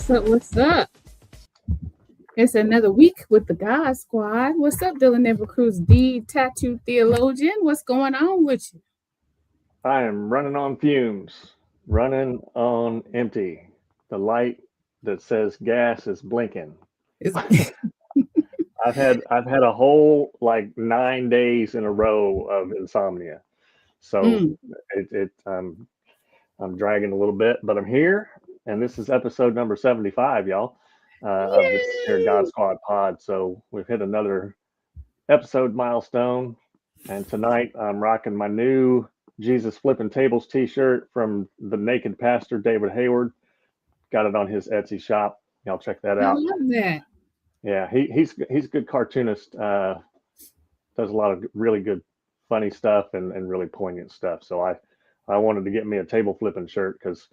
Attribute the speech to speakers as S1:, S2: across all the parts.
S1: What's up? It's another week with the God Squad. What's up, Dylan Evercruz, the tattoo theologian? What's going on with you?
S2: I am running on fumes, running on empty. The light that says gas is blinking. I've had a whole like 9 days in a row of insomnia. So I'm dragging a little bit, but I'm here, and this is episode number 75, y'all, of this here God Squad pod. So we've hit another episode milestone, and tonight I'm rocking my new Jesus Flipping Tables t-shirt from the Naked Pastor David Hayward. Got it on his Etsy shop. Y'all check that out.
S1: I love that.
S2: Yeah, he's a good cartoonist. Does a lot of really good, funny stuff and really poignant stuff. So I wanted to get me a table flipping shirt because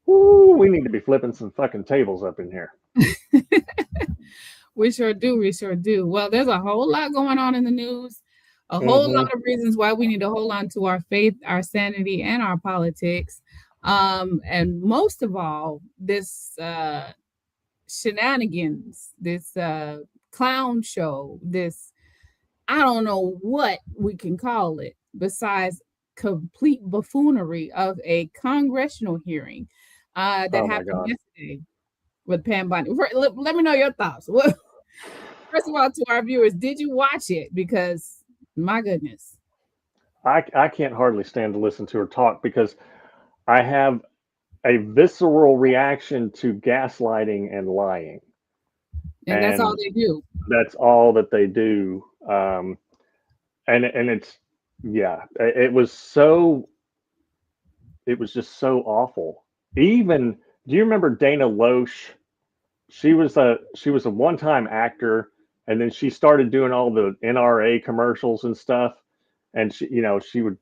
S2: we need to be flipping some fucking tables up in here.
S1: We sure do. Well, there's a whole lot going on in the news. A whole lot of reasons why we need to hold on to our faith, our sanity, and our politics. And most of all, this shenanigans, this clown show, this, I don't know what we can call it besides complete buffoonery of a congressional hearing that happened yesterday with Pam Bondi. Let me know your thoughts. First of all, to our viewers, did you watch it? Because my goodness.
S2: I can't hardly stand to listen to her talk because I have a visceral reaction to gaslighting and lying.
S1: And that's all they do.
S2: That's all that they do. And it's, yeah, it was just so awful. Even, do you remember Dana Loesch? She was a one-time actor, and then she started doing all the NRA commercials and stuff. And she would,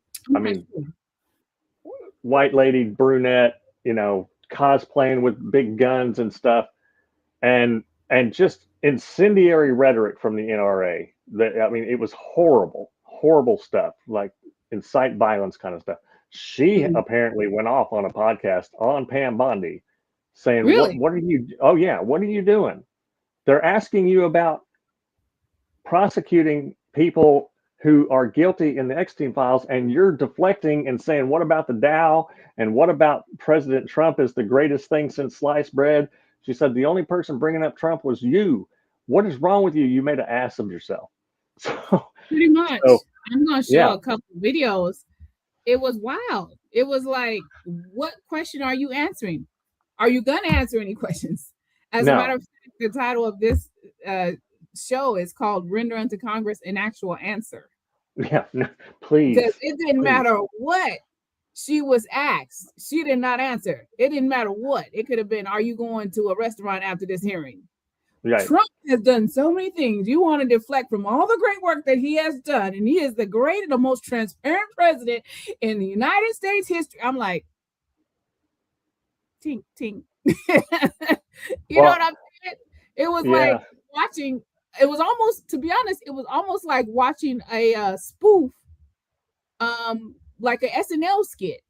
S2: white lady, brunette, cosplaying with big guns and stuff, and just incendiary rhetoric from the NRA. It was horrible stuff, like incite violence kind of stuff. She apparently went off on a podcast on Pam Bondi saying,
S1: really?
S2: what are you, oh yeah, what are you doing? They're asking you about prosecuting people who are guilty in the Epstein files, and you're deflecting and saying, what about the Dow? And what about President Trump is the greatest thing since sliced bread? She said, the only person bringing up Trump was you. What is wrong with you? You made an ass of yourself. So
S1: pretty much. I'm going to show a couple of videos. It was wild. It was like, what question are you answering? Are you going to answer any questions? As a matter of fact, the title of this show is called Render unto Congress an Actual Answer.
S2: Yeah, no, please.
S1: Because it didn't matter what she was asked. She did not answer. It didn't matter what. It could have been, are you going to a restaurant after this hearing? Right. Trump has done so many things. You want to deflect from all the great work that he has done. And he is the greatest, the most transparent president in the United States history. I'm like, tink, tink. You know what I'm saying? It was like watching, it was almost, to be honest, it was almost like watching a spoof, like an SNL skit.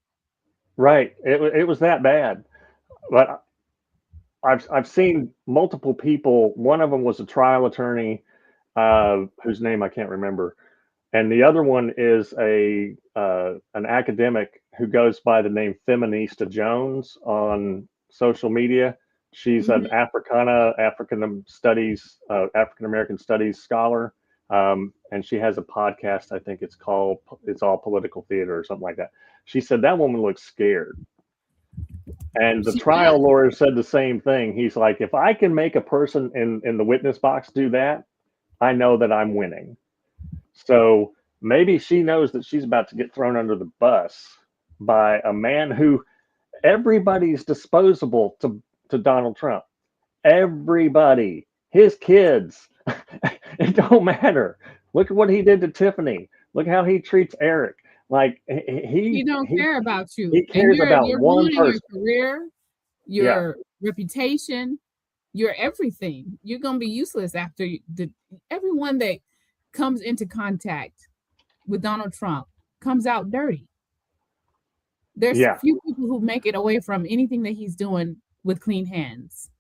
S2: Right. It was that bad. But I've seen multiple people. One of them was a trial attorney, whose name I can't remember, and the other one is an academic who goes by the name Feminista Jones on social media. She's an African American studies scholar, and she has a podcast. I think it's called "It's All Political Theater" or something like that. She said that woman looks scared. And the
S1: She
S2: trial
S1: does.
S2: lawyer said the same thing. He's like, if I can make a person in the witness box do that, I know that I'm winning. So maybe she knows that she's about to get thrown under the bus by a man who everybody's disposable to Donald Trump. Everybody, his kids, it don't matter. Look at what he did to Tiffany. Look how he treats Eric. Like
S1: He don't care about you,
S2: he
S1: and
S2: cares about
S1: you're
S2: one
S1: ruining your
S2: person.
S1: career,
S2: Yeah,
S1: your reputation, your everything. You're gonna be useless after everyone that comes into contact with Donald Trump comes out dirty. There's
S2: yeah,
S1: few people who make it away from anything that he's doing with clean hands.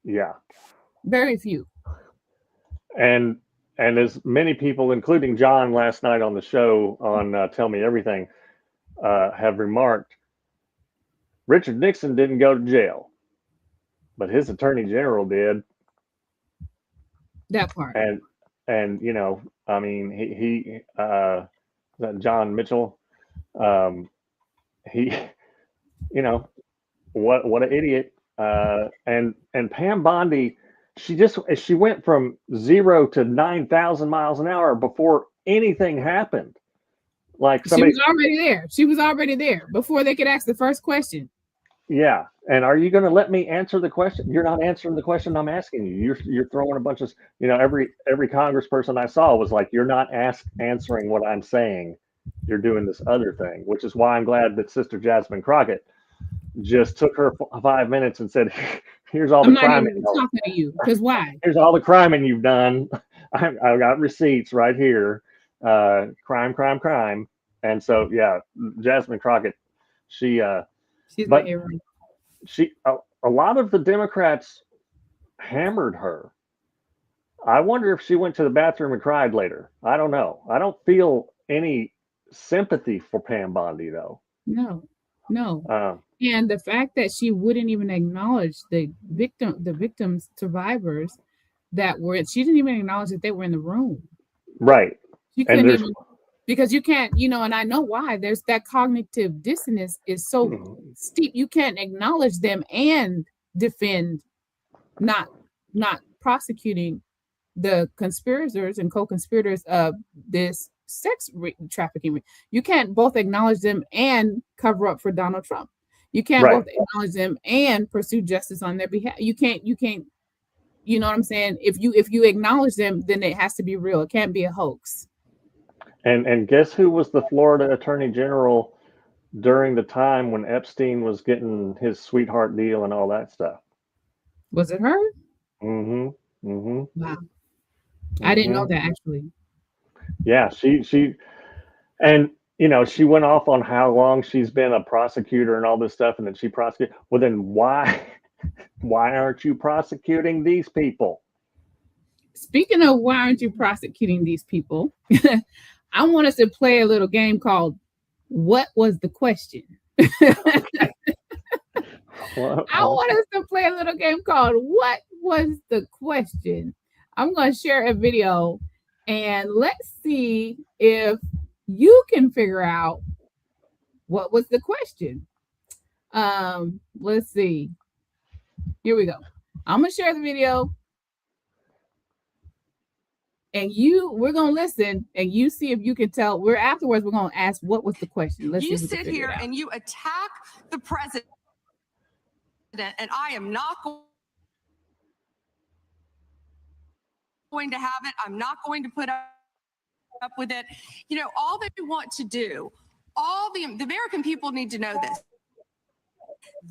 S2: yeah.
S1: Very few.
S2: And as many people, including John last night on the show on Tell Me Everything, have remarked, Richard Nixon didn't go to jail, but his attorney general did.
S1: That part.
S2: And you know, I mean, that John Mitchell, um, he, you know, what an idiot. And Pam Bondi, she went from 0 to 9,000 miles an hour before anything happened. Like
S1: She
S2: somebody,
S1: was already there. She was already there before they could ask the first question.
S2: yeah. And are you going to let me answer the question? You're not answering the question I'm asking you. You're throwing a bunch of, every congressperson I saw was like, you're not answering what I'm saying. You're doing this other thing, which is why I'm glad that Sister Jasmine Crockett just took her 5 minutes and said, "Here's all
S1: I'm
S2: the
S1: not
S2: crime.
S1: even talking to you because why?
S2: Here's all the crime you've done. I've got receipts right here. Crime, crime, crime." And so, yeah, Jasmine Crockett, she,
S1: She's my
S2: but
S1: hero.
S2: a lot of the Democrats hammered her. I wonder if she went to the bathroom and cried later. I don't know. I don't feel any sympathy for Pam Bondi though.
S1: No, no.
S2: Uh,
S1: And the fact that she wouldn't even acknowledge the victims, survivors that were, she didn't even acknowledge that they were in the room.
S2: right.
S1: She
S2: And
S1: couldn't
S2: there's
S1: even, because you can't, and I know why. There's that cognitive dissonance is so steep. You can't acknowledge them and defend not prosecuting the conspirators and co-conspirators of this sex trafficking. You can't both acknowledge them and cover up for Donald Trump. You can't
S2: right.
S1: both acknowledge them and pursue justice on their behalf. You can't, you know what I'm saying? If you acknowledge them, then it has to be real. It can't be a hoax.
S2: And guess who was the Florida Attorney General during the time when Epstein was getting his sweetheart deal and all that stuff?
S1: Was it her?
S2: Mm-hmm. Mm-hmm.
S1: Wow. I didn't know
S2: Mm-hmm.
S1: that actually.
S2: Yeah, she and she went off on how long she's been a prosecutor and all this stuff, and then she prosecuted. Well, then why aren't you prosecuting these people?
S1: Speaking of why aren't you prosecuting these people? I want us to play a little game called What Was the Question?
S2: Well,
S1: I want us to play a little game called What Was the Question? I'm going to share a video and let's see if you can figure out what was the question. Let's see. Here we go. I'm going to share the video and we're going to listen and you see if you can tell. We're going to ask what was the question. Let's
S3: you
S1: see if we can
S3: sit
S1: figure
S3: here
S1: it out.
S3: and you attack the president, and I am not going to have it. I'm not going to put up with it. All they want to do, all the American people need to know this.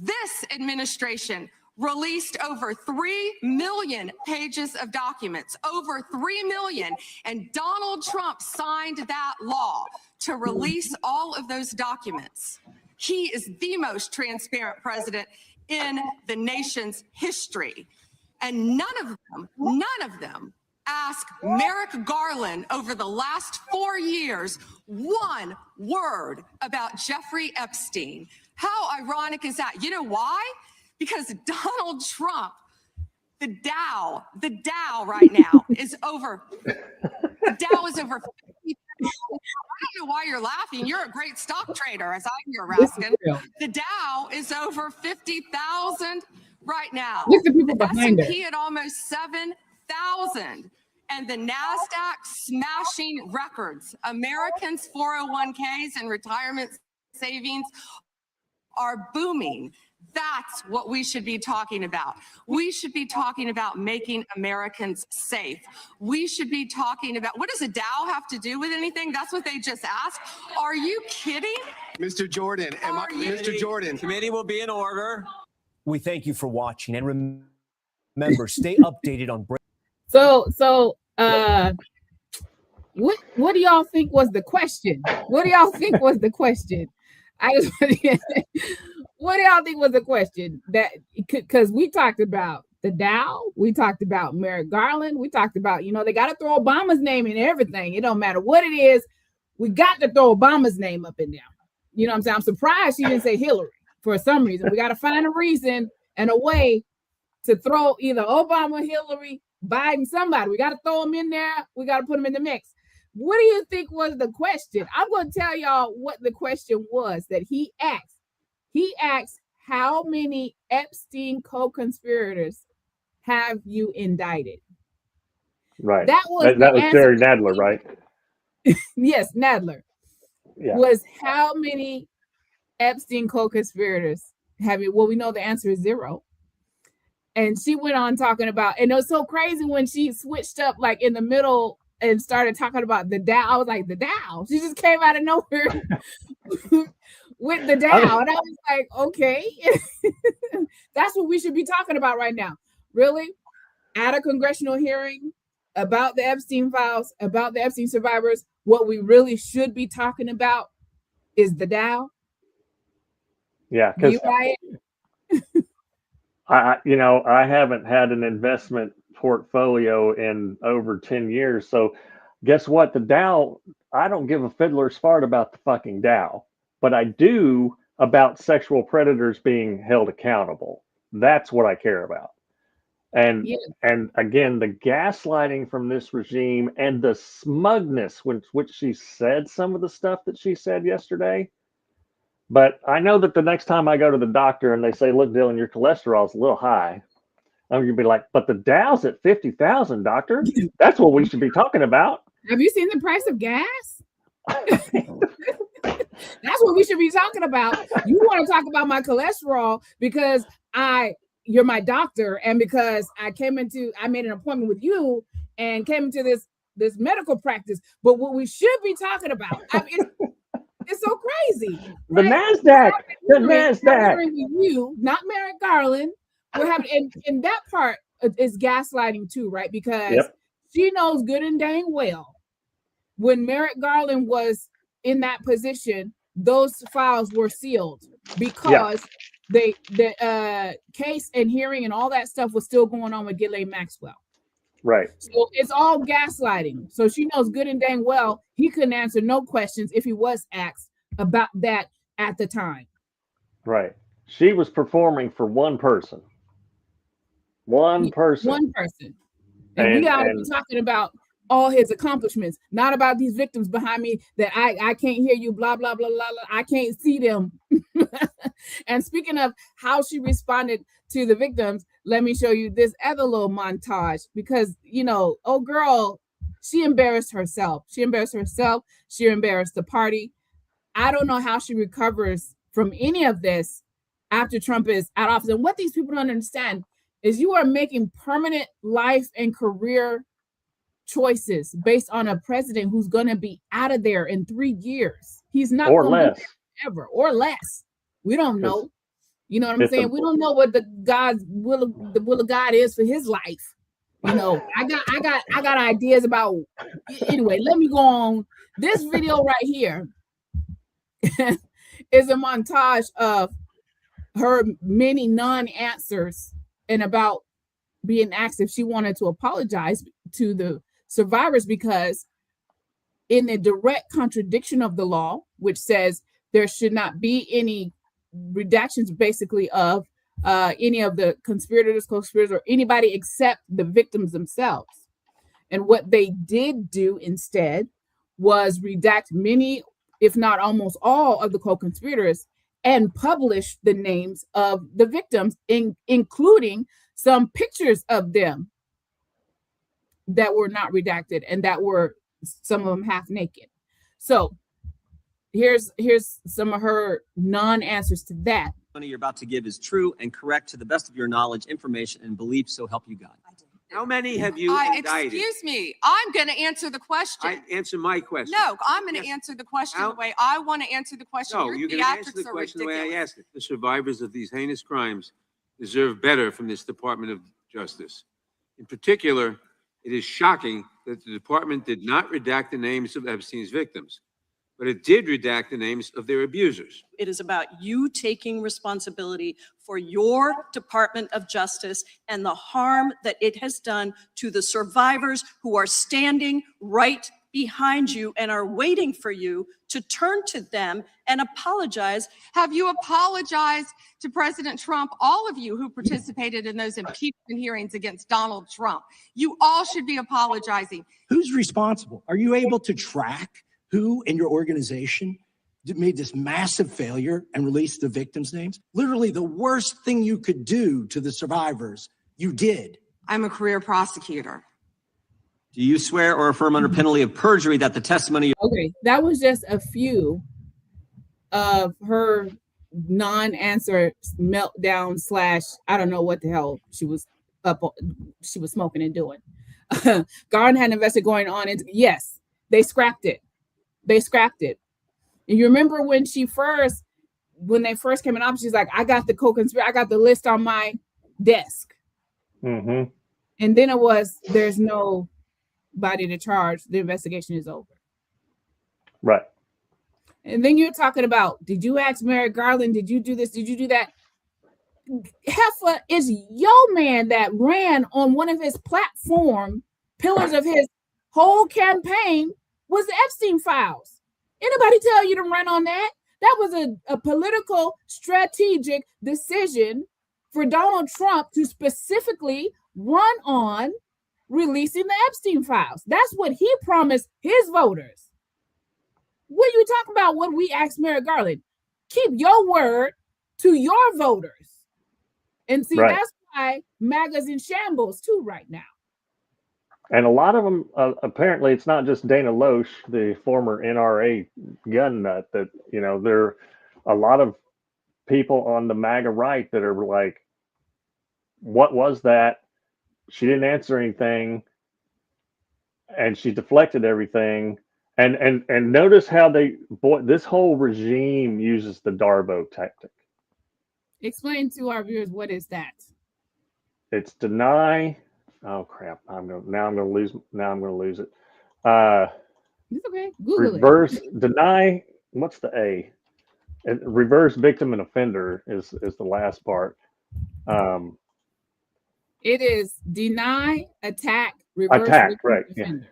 S3: This administration released over 3 million pages of documents, over 3 million. And Donald Trump signed that law to release all of those documents. He is the most transparent president in the nation's history. And none of them ask Merrick Garland over the last 4 years one word about Jeffrey Epstein. How ironic is that? You know why? Because Donald Trump, the Dow right now is over. The Dow is over 50 don't know why you're laughing. You're a great stock trader, as I'm here,
S1: This is
S3: Raskin.
S1: real.
S3: The Dow is over 50,000 right now.
S1: Look at the people
S3: The
S1: behind her.
S3: S&P at almost 7,000. And the NASDAQ smashing records. Americans' 401ks and retirement savings are booming. That's what we should be talking about. We should be talking about making Americans safe. We should be talking about, what does a Dow have to do with anything? That's what they just asked. Are you kidding?
S4: Mr. Jordan, Mr. Jordan.
S5: Committee will be in order. We thank you for watching, and remember, stay updated on.
S1: So what do y'all think was the question? What do y'all think was the question? What do y'all think was the question? That because we talked about the Dow, we talked about Merrick Garland, we talked about, they got to throw Obama's name in everything. It don't matter what it is, we got to throw Obama's name up in there. You know what I'm saying? I'm surprised she didn't say Hillary for some reason. We got to find a reason and a way to throw either Obama, Hillary, Biden, somebody. We got to throw them in there. We got to put them in the mix. What do you think was the question? I'm going to tell y'all what the question was that he asked. He asked, how many Epstein co-conspirators have you indicted?
S2: Right.
S1: That was
S2: Jerry Nadler, right?
S1: Yes, Nadler.
S2: Yeah.
S1: Was how many Epstein co-conspirators have you? Well, we know the answer is 0. And she went on talking about, and it was so crazy when she switched up like in the middle and started talking about the Dow. I was like, the Dow. She just came out of nowhere with the Dow. And I was like, okay, that's what we should be talking about right now. Really? At a congressional hearing about the Epstein files, about the Epstein survivors, what we really should be talking about is the Dow.
S2: Yeah, because I haven't had an investment portfolio in over 10 years. So guess what? The Dow, I don't give a fiddler's fart about the fucking Dow, but I do about sexual predators being held accountable. That's what I care about. And and again, the gaslighting from this regime and the smugness with which she said some of the stuff that she said yesterday. But I know that the next time I go to the doctor and they say, look, Dylan, your cholesterol is a little high, I'm going to be like, but the Dow's at 50,000, doctor. That's what we should be talking about.
S1: Have you seen the price of gas? That's what we should be talking about. You want to talk about my cholesterol because you're my doctor, and because I made an appointment with you and came into this medical practice. But what we should be talking about, it's so crazy.
S2: The
S1: right?
S2: NASDAQ.
S1: With you, not Merrick Garland. We're having, and that part is gaslighting too, right? Because she knows good and dang well when Merrick Garland was in that position, those files were sealed because the case and hearing and all that stuff was still going on with Ghislaine Maxwell.
S2: Right.
S1: So it's all gaslighting. So she knows good and dang well he couldn't answer no questions if he was asked about that at the time.
S2: Right. She was performing for one person. One person.
S1: And we got to be talking about all his accomplishments, not about these victims behind me that I can't hear you, blah, blah, blah, blah, blah. I can't see them. And speaking of how she responded to the victims, let me show you this other little montage because, oh girl, she embarrassed herself. She embarrassed the party. I don't know how she recovers from any of this after Trump is out of office. And what these people don't understand is you are making permanent life and career choices based on a president who's going to be out of there in 3 years. He's not
S2: or less
S1: ever or less. We don't know. You know what I'm saying? We don't know what the will of God is for his life. I got ideas about. Anyway, let me go on. This video right here is a montage of her many non-answers and about being asked if she wanted to apologize to the survivors, because in a direct contradiction of the law, which says there should not be any redactions basically of any of the conspirators, co-conspirators, or anybody except the victims themselves. And what they did do instead was redact many, if not almost all, of the co-conspirators and publish the names of the victims, including some pictures of them that were not redacted and that were some of them half naked. So here's some of her non-answers to that.
S6: You're about to give is true and correct to the best of your knowledge, information, and belief, so help you God.
S7: How many have you indicted?
S3: Excuse me, I'm going to answer the question.
S7: Answer my question.
S3: No, I'm going to answer the question the way I want to answer the question.
S7: No,
S3: Your
S7: you're going to answer the
S3: theatrics are
S7: question the way I
S3: ridiculous.
S7: asked it. The survivors of these heinous crimes deserve better from this Department of Justice. In particular, it is shocking that the department did not redact the names of Epstein's victims, but it did redact the names of their abusers.
S8: It is about you taking responsibility for your Department of Justice and the harm that it has done to the survivors who are standing right behind you and are waiting for you to turn to them and apologize.
S3: Have you apologized to President Trump, all of you who participated in those impeachment hearings against Donald Trump? You all should be apologizing.
S9: Who's responsible? Are you able to track who in your organization made this massive failure and released the victims' names? Literally the worst thing you could do to the survivors, you did.
S3: I'm a career prosecutor.
S6: Do you swear or affirm under penalty of perjury that the testimony?
S1: Okay, that was just a few of her non-answer meltdown / I don't know what the hell she was smoking and doing. Garden had an investigation going on, and yes, they scrapped it. They scrapped it. And you remember when they first came in office, she's like, I got the co-conspirator, I got the list on my desk.
S2: Mm-hmm.
S1: And then it was, there's nobody to charge. The investigation is over.
S2: Right.
S1: And then you're talking about, did you ask Merrick Garland? Did you do this? Did you do that? Heffa is your man that ran on one of his platform pillars of his whole campaign was the Epstein files. Anybody tell you to run on that? That was a political strategic decision for Donald Trump to specifically run on releasing the Epstein files. That's what he promised his voters. What are you talking about when we asked Merrick Garland? Keep your word to your voters. And see, That's why MAGA's in shambles too right now.
S2: And a lot of them, apparently, it's not just Dana Loesch, the former NRA gun nut, that, there are a lot of people on the MAGA right that are like, what was that? She didn't answer anything, and she deflected everything. And notice how this whole regime uses the Darbo tactic.
S1: Explain to our viewers, what is that?
S2: It's deny. Oh crap! I'm gonna lose it.
S1: It's okay. Google
S2: reverse
S1: it.
S2: Deny. What's the A? Reverse victim and offender is the last part.
S1: It is deny, attack, reverse
S2: attack.
S1: Victim,
S2: Right.
S1: offender.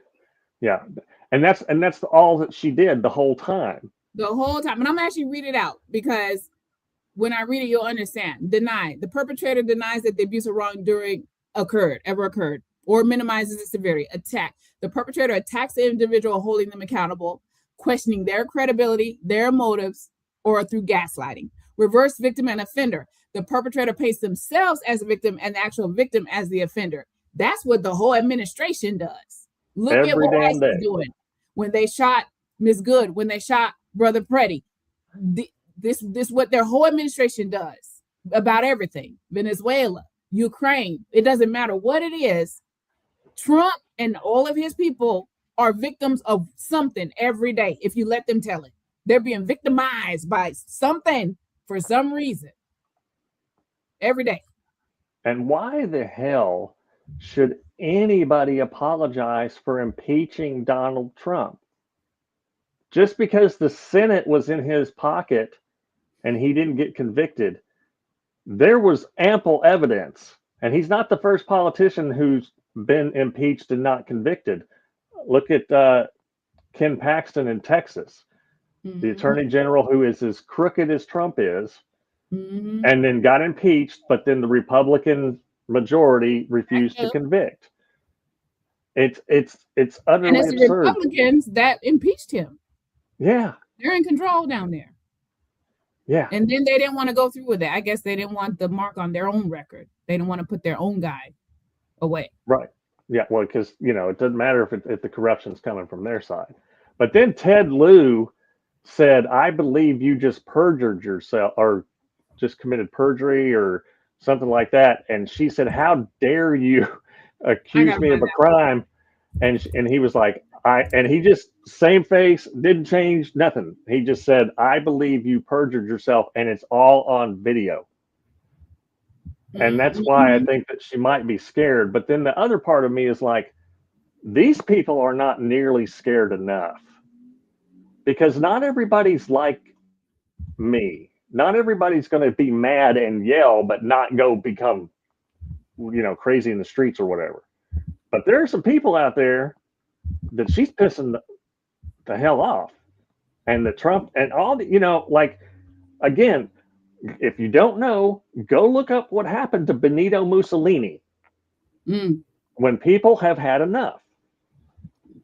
S2: Yeah. And that's all that she did the whole time.
S1: The whole time. And I'm actually read it out because when I read it, you'll understand. Deny. The perpetrator denies that the abuse or wrongdoing ever occurred, or minimizes its severity. Attack. The perpetrator attacks the individual, holding them accountable, questioning their credibility, their motives, or through gaslighting. Reverse victim and offender. The perpetrator paints themselves as a victim and the actual victim as the offender. That's what the whole administration does. Look
S2: Every
S1: at what
S2: damn
S1: ICE
S2: day.
S1: is doing. When they shot Ms. Good, when they shot Brother Preddy, this what their whole administration does about everything. Venezuela, Ukraine, it doesn't matter what it is. Trump and all of his people are victims of something every day. If you let them tell it, they're being victimized by something for some reason every day.
S2: And why the hell should anybody apologize for impeaching Donald Trump? Just because the Senate was in his pocket and he didn't get convicted, there was ample evidence. And he's not the first politician who's been impeached and not convicted. Look at Ken Paxton in Texas, the attorney general who is as crooked as Trump is, and then got impeached, but then the Republican majority refused to convict. It's
S1: And
S2: utterly
S1: it's the
S2: absurd.
S1: Republicans that impeached him.
S2: Yeah,
S1: They're in control down there.
S2: yeah,
S1: And then they didn't want to go through with it. I guess they didn't want the mark on their own record. They didn't want to put their own guy away.
S2: right. Yeah, well, because it doesn't matter if the corruption's coming from their side. But then Ted Lieu said, "I believe you just perjured yourself, or just committed perjury, or something like that." And she said, "How dare you accuse me of a crime?" And he was like, and he just, same face, didn't change nothing. He just said, "I believe you perjured yourself, and it's all on video." And that's why I think that she might be scared. But then the other part of me is like, these people are not nearly scared enough, because not everybody's like me. Not everybody's going to be mad and yell, but not go become, crazy in the streets or whatever. But there are some people out there that she's pissing the hell off. And the Trump and all the, again, if you don't know, go look up what happened to Benito Mussolini when people have had enough.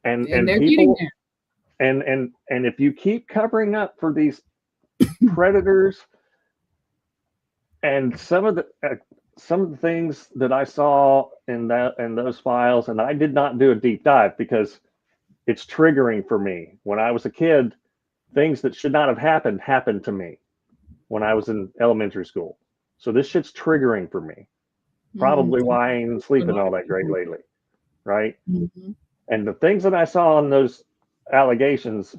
S2: And
S1: they're
S2: people,
S1: getting
S2: there. And if you keep covering up for these predators, and some of the things that I saw in those files, and I did not do a deep dive because it's triggering for me. When I was a kid, things that should not have happened to me when I was in elementary school. So this shit's triggering for me. Probably why I ain't sleeping all that great lately, right? And the things that I saw in those allegations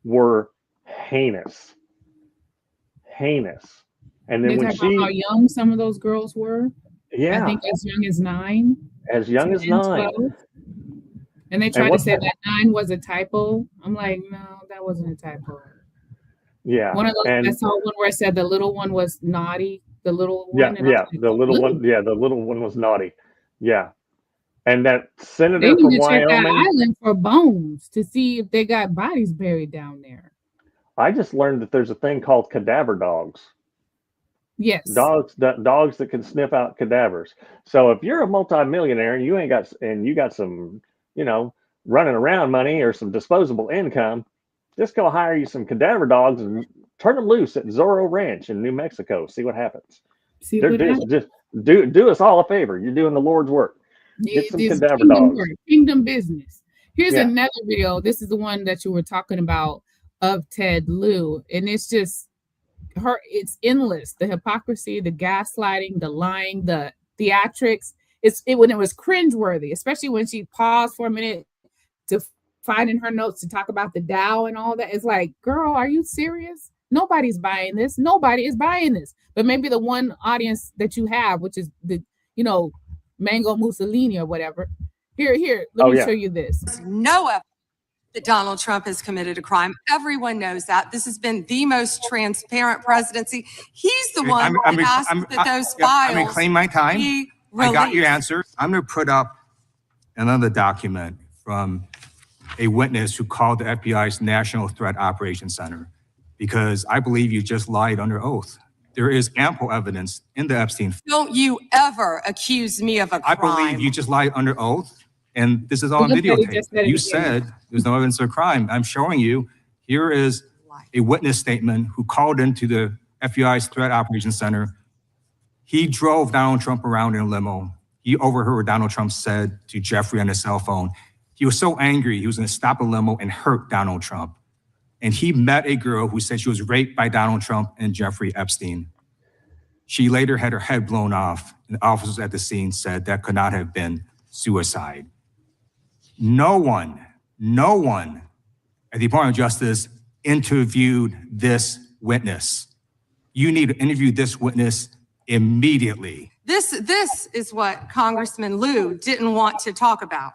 S2: were heinous. And then
S1: they
S2: when
S1: talk about how young some of those girls were. I think as young as 9.
S2: As young as 9.
S1: 12. And they tried to say that 9 was a typo. I'm like, no, that wasn't a typo.
S2: Yeah.
S1: One of those, I saw one where it said the little one was naughty. The little one.
S2: Yeah. The little one. Yeah. The little one was naughty. Yeah. And that senator
S1: they need
S2: from
S1: to check
S2: Wyoming.
S1: that island for bones to see if they got bodies buried down there.
S2: I just learned that there's a thing called cadaver dogs.
S1: Yes.
S2: Dogs that can sniff out cadavers. So if you're a multimillionaire and you got some, running around money or some disposable income, just go hire you some cadaver dogs and turn them loose at Zorro Ranch in New Mexico. See what happens. Just do us all a favor. You're doing the Lord's work. Get some cadaver dogs.
S1: Kingdom business. Here's another video. This is the one that you were talking about of Ted Lieu, and it's just it's endless. The hypocrisy, the gaslighting, the lying, the theatrics. When it was cringeworthy, especially when she paused for a minute to find in her notes to talk about the Dow and all that. It's like, girl, are you serious? Nobody's buying this. Nobody is buying this. But maybe the one audience that you have, which is the, Mango Mussolini or whatever. Here, let me show you this.
S3: No evidence that Donald Trump has committed a crime. Everyone knows that. This has been the most transparent presidency. He's the one that asked that those files.
S10: I'm going to claim my time. I got your answer. I'm going to put up another document from a witness who called the FBI's National Threat Operations Center, because I believe you just lied under oath. There is ample evidence in the Epstein.
S3: Don't you ever accuse me of a crime.
S10: I believe you just lied under oath, and this is all on videotape. You said there's no evidence of a crime. I'm showing you. Here is a witness statement who called into the FBI's Threat Operations Center. He drove Donald Trump around in a limo. He overheard what Donald Trump said to Jeffrey on his cell phone. He was so angry, he was going to stop a limo and hurt Donald Trump. And he met a girl who said she was raped by Donald Trump and Jeffrey Epstein. She later had her head blown off, and officers at the scene said that could not have been suicide. No one at the Department of Justice interviewed this witness. You need to interview this witness immediately.
S3: This is what Congressman Lieu didn't want to talk about.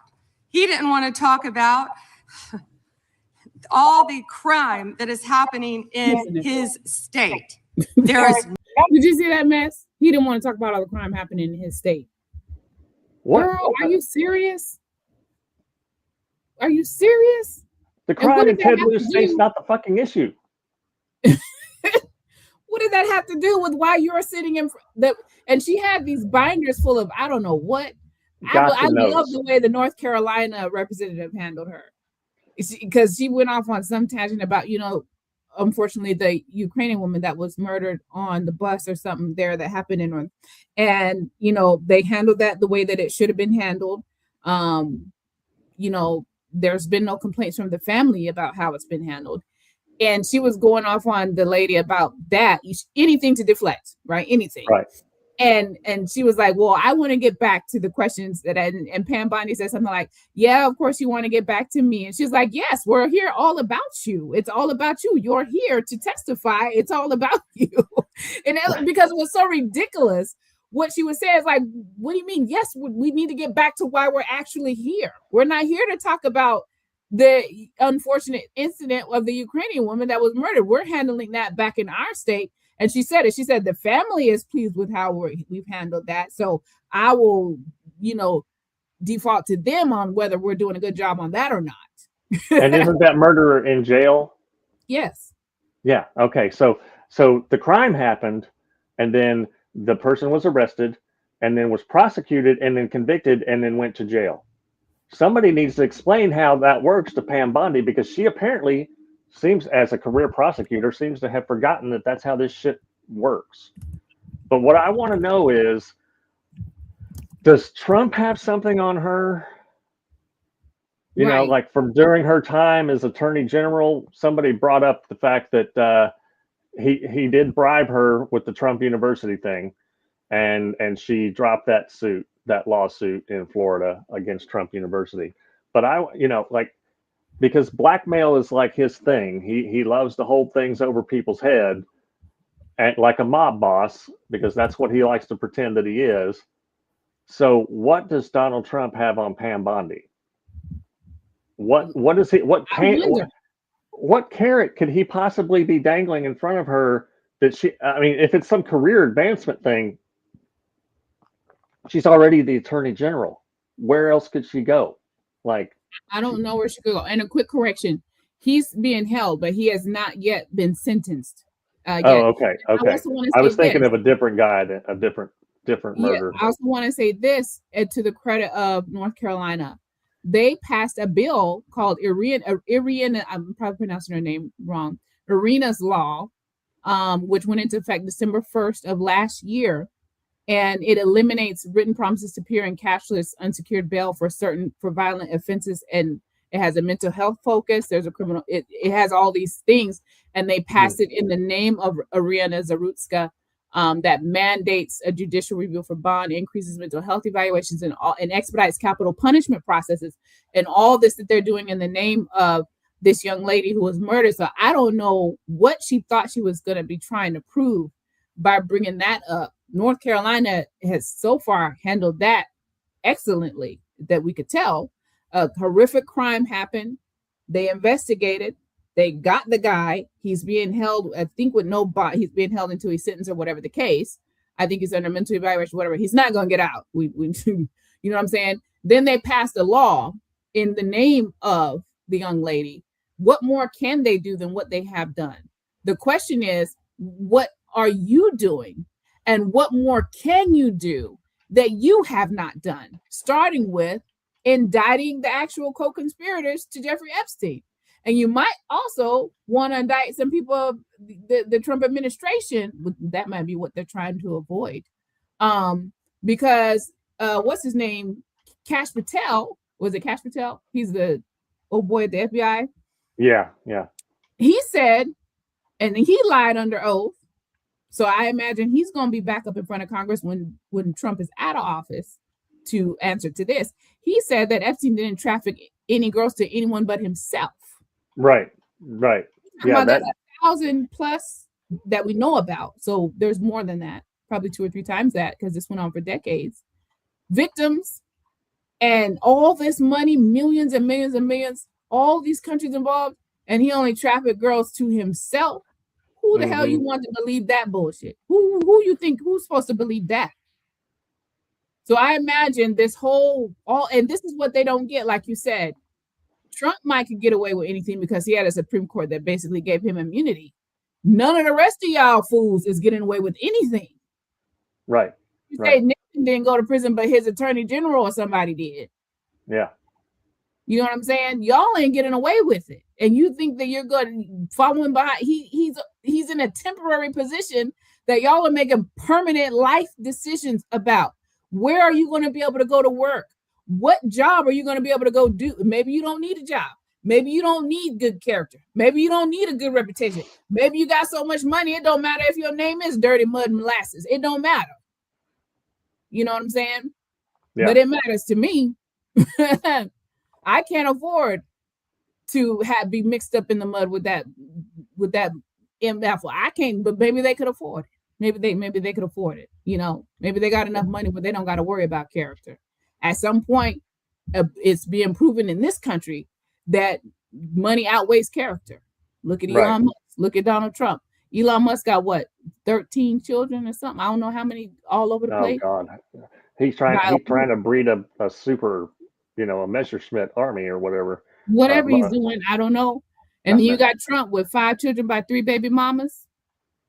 S3: He didn't want to talk about all the crime that is happening in his state. There is.
S1: Did you see that mess? He didn't want to talk about all the crime happening in his state.
S2: What?
S1: Girl, are you serious? Are you serious?
S2: The crime in Ted Lieu's state's not the fucking issue.
S1: What did that have to do with why you're sitting in and she had these binders full of I don't know what
S2: Gotcha
S1: I love
S2: notes.
S1: the way the North Carolina representative handled her, because she went off on some tangent about, unfortunately, the Ukrainian woman that was murdered on the bus or something there that happened in North, and they handled that the way that it should have been handled. There's been no complaints from the family about how it's been handled. And she was going off on the lady about that, anything to deflect, right? Anything.
S2: Right.
S1: And she was like, well, I want to get back to the questions and Pam Bondi said something like, yeah, of course you want to get back to me. And she's like, yes, we're here all about you. It's all about you. You're here to testify. It's all about you. And because it was so ridiculous, what she was saying is like, what do you mean? Yes, we need to get back to why we're actually here. We're not here to talk about the unfortunate incident of the Ukrainian woman that was murdered. We're handling that back in our state. And she said it. She said the family is pleased with how we've handled that. So I will, default to them on whether we're doing a good job on that or not.
S2: And isn't that murderer in jail?
S1: Yes.
S2: Yeah. Okay. So the crime happened, and then the person was arrested, and then was prosecuted, and then convicted, and then went to jail. Somebody needs to explain how that works to Pam Bondi, because she apparently seems, as a career prosecutor, seems to have forgotten that that's how this shit works. But what I want to know is, does Trump have something on her? Like from during her time as Attorney General, somebody brought up the fact that he did bribe her with the Trump University thing, and she dropped that lawsuit in Florida against Trump University. But because blackmail is like his thing. He loves to hold things over people's head, and like a mob boss, because that's what he likes to pretend that he is. So what does Donald Trump have on Pam Bondi? What is he? What carrot could he possibly be dangling in front of her that if it's some career advancement thing, she's already the Attorney General. Where else could she go?
S1: I don't know where she could go. And a quick correction, he's being held, but he has not yet been sentenced. Yet.
S2: Oh, okay. I was thinking
S1: this.
S2: of a different guy, a different murder.
S1: I also want to say this, to the credit of North Carolina. They passed a bill called Irina, I'm probably pronouncing her name wrong, Irina's Law, which went into effect December 1st of last year. And it eliminates written promises to appear in cashless unsecured bail for violent offenses. And it has a mental health focus. There's a criminal, it has all these things. And they passed it in the name of Irina Zarutska, that mandates a judicial review for bond, increases mental health evaluations, and expedites capital punishment processes. And all this that they're doing in the name of this young lady who was murdered. So I don't know what she thought she was going to be trying to prove by bringing that up. North Carolina has so far handled that excellently, that we could tell. A horrific crime happened. They investigated. They got the guy. He's being held, I think, with no bond. He's being held until he's sentenced or whatever the case. I think he's under mental evaluation, whatever. He's not going to get out. We you know what I'm saying? Then they passed a law in the name of the young lady. What more can they do than what they have done? The question is, what are you doing? And what more can you do that you have not done? Starting with indicting the actual co-conspirators to Jeffrey Epstein. And you might also want to indict some people of the Trump administration. That might be what they're trying to avoid. Because what's his name? Kash Patel. Was it Kash Patel? He's the old boy at the FBI.
S2: Yeah.
S1: He said, and he lied under oath. So I imagine he's going to be back up in front of Congress when Trump is out of office to answer to this. He said that Epstein didn't traffic any girls to anyone but himself.
S2: Right. Yeah,
S1: that's 1,000 plus that we know about. So there's more than that, probably 2 or 3 times that, because this went on for decades. Victims and all this money, millions and millions and millions, all these countries involved, and he only trafficked girls to himself. Who the hell you want to believe that bullshit? Who you think, who's supposed to believe that? So I imagine this and this is what they don't get, like you said. Trump might could get away with anything because he had a Supreme Court that basically gave him immunity. None of the rest of y'all fools is getting away with anything.
S2: Right.
S1: You say Nixon victim didn't go to prison, but his attorney general or somebody did.
S2: Yeah.
S1: You know what I'm saying? Y'all ain't getting away with it. And you think that you're good following behind. He's in a temporary position that y'all are making permanent life decisions about. Where are you going to be able to go to work? What job are you going to be able to go do? Maybe you don't need a job. Maybe you don't need good character. Maybe you don't need a good reputation. Maybe you got so much money, it don't matter if your name is Dirty Mud and Molasses. It don't matter. You know what I'm saying?
S2: Yeah.
S1: But it matters to me. I can't afford to be mixed up in the mud with that MF. I can't, but maybe they could afford it. Maybe they could afford it. You know, maybe they got enough money, but they don't got to worry about character. At some point, it's being proven in this country that money outweighs character. Look at Elon Musk. Look at Donald Trump. Elon Musk got what, 13 children or something? I don't know how many all over the place.
S2: Oh God, he's trying to breed a super, a Messerschmitt army or whatever.
S1: Whatever he's doing, I don't know. And then you got Trump with 5 children by 3 baby mamas.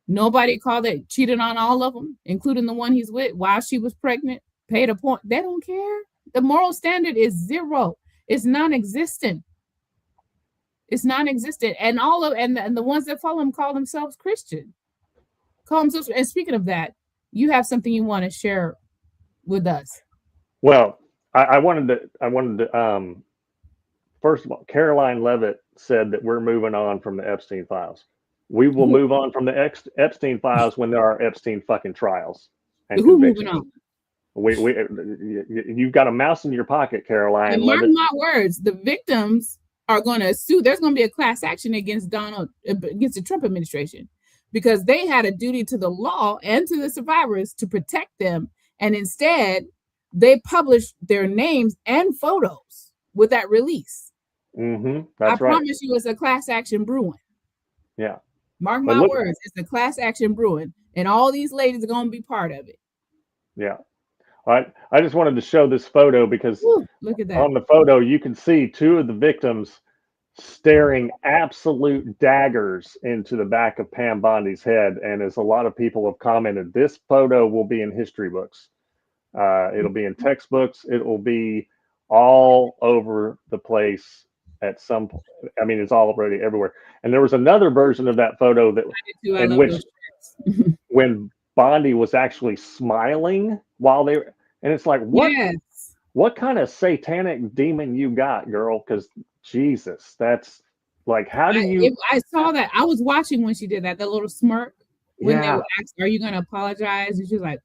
S1: Nobody called it, cheated on all of them, including the one he's with while she was pregnant. Paid a point. They don't care. The moral standard is zero. It's non-existent. It's non-existent. And and the ones that follow him call themselves Christian. And speaking of that, you have something you want to share with us.
S2: Well, I wanted to first of all, Caroline Levitt said that we're moving on from the Epstein files. We will move on from the Epstein files when there are Epstein fucking trials and convictions. Moving on? You've got a mouse in your pocket, Caroline.
S1: And mark my words, the victims are going to sue. There's going to be a class action against the Trump administration, because they had a duty to the law and to the survivors to protect them. And instead, they published their names and photos with that release.
S2: Mm-hmm. That's
S1: right. I promise you, it's a class action brewing.
S2: Yeah.
S1: Mark my words, it's a class action brewing, and all these ladies are going to be part of it.
S2: Yeah. I just wanted to show this photo because
S1: look at that.
S2: On the photo, you can see 2 of the victims staring absolute daggers into the back of Pam Bondi's head. And as a lot of people have commented, this photo will be in history books. It'll be in textbooks. It will be all over the place at some point. I mean, it's already everywhere. And there was another version of that photo that in which when Bondi was actually smiling while they were, and it's like, what kind of satanic demon you got, girl? Because Jesus, that's like, how do you?
S1: I saw that. I was watching when she did that, the little smirk when they were asked, "Are you going to apologize?" And she's like,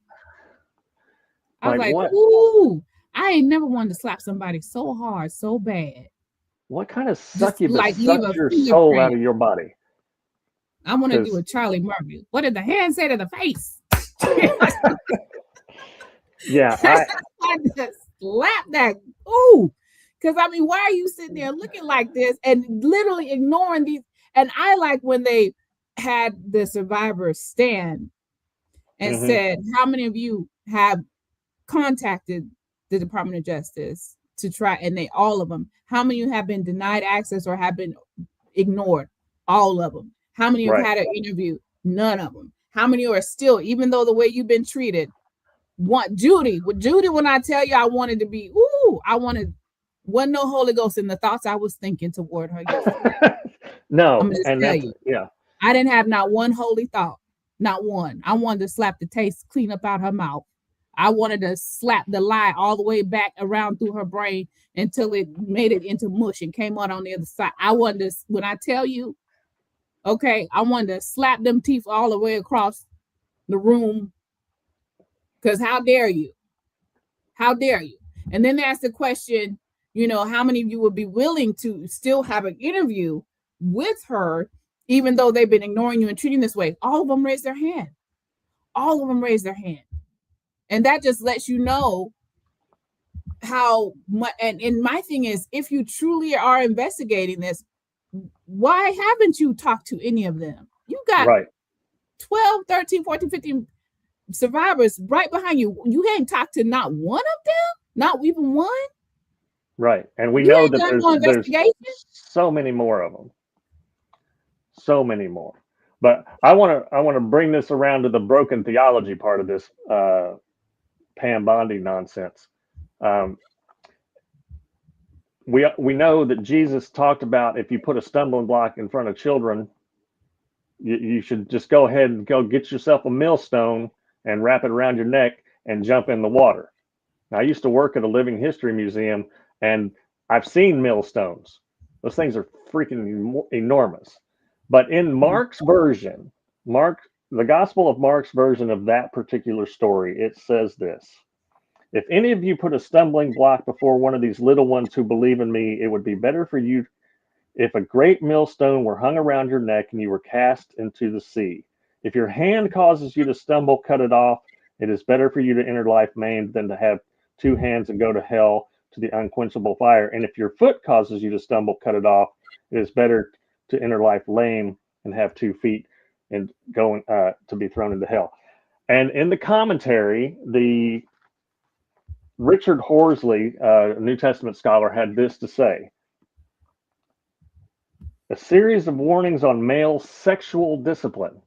S1: I was like, ooh, I ain't never wanted to slap somebody so hard, so bad.
S2: What kind of succubus sucks your soul out of your body?
S1: I want to do a Charlie Murphy. What did the hand say to the face?
S2: Yeah.
S1: I just slapped that. Ooh. Because, I mean, why are you sitting there looking like this and literally ignoring these? And I like when they had the survivors stand and said, how many of you have contacted the Department of Justice to try, and all of them, how many have been denied access or have been ignored? All of them. How many have had an interview? None of them. How many are still, even though the way you've been treated? Judy, when I tell you I wanted to be, wasn't no Holy Ghost in the thoughts I was thinking toward her.
S2: No,
S1: I didn't have not one holy thought, not one. I wanted to slap the taste clean up out her mouth. I wanted to slap the lie all the way back around through her brain until it made it into mush and came out on the other side. I wanted to, when I tell you, I wanted to slap them teeth all the way across the room. Because how dare you? How dare you? And then they asked the question, how many of you would be willing to still have an interview with her, even though they've been ignoring you and treating this way? All of them raised their hand. All of them raised their hand. And that just lets you know how much. And my thing is, if you truly are investigating this, why haven't you talked to any of them? You got 12, 13, 14, 15 survivors right behind you. You ain't talked to not one of them, not even one.
S2: Right. And we know that there's so many more of them. So many more. But I want to bring this around to the broken theology part of this Pam Bondi nonsense. We know that Jesus talked about if you put a stumbling block in front of children, you should just go ahead and go get yourself a millstone and wrap it around your neck and jump in the water. Now, I used to work at a living history museum, and I've seen millstones. Those things are freaking enormous. But in Mark's version, the Gospel of Mark's version of that particular story, it says this: if any of you put a stumbling block before one of these little ones who believe in me, it would be better for you if a great millstone were hung around your neck and you were cast into the sea. If your hand causes you to stumble, cut it off. It is better for you to enter life maimed than to have two hands and go to hell, to the unquenchable fire. And if your foot causes you to stumble, cut it off. It is better to enter life lame and have 2 feet and going to be thrown into hell. And in the commentary, the Richard Horsley, a New Testament scholar, had this to say: a series of warnings on male sexual discipline.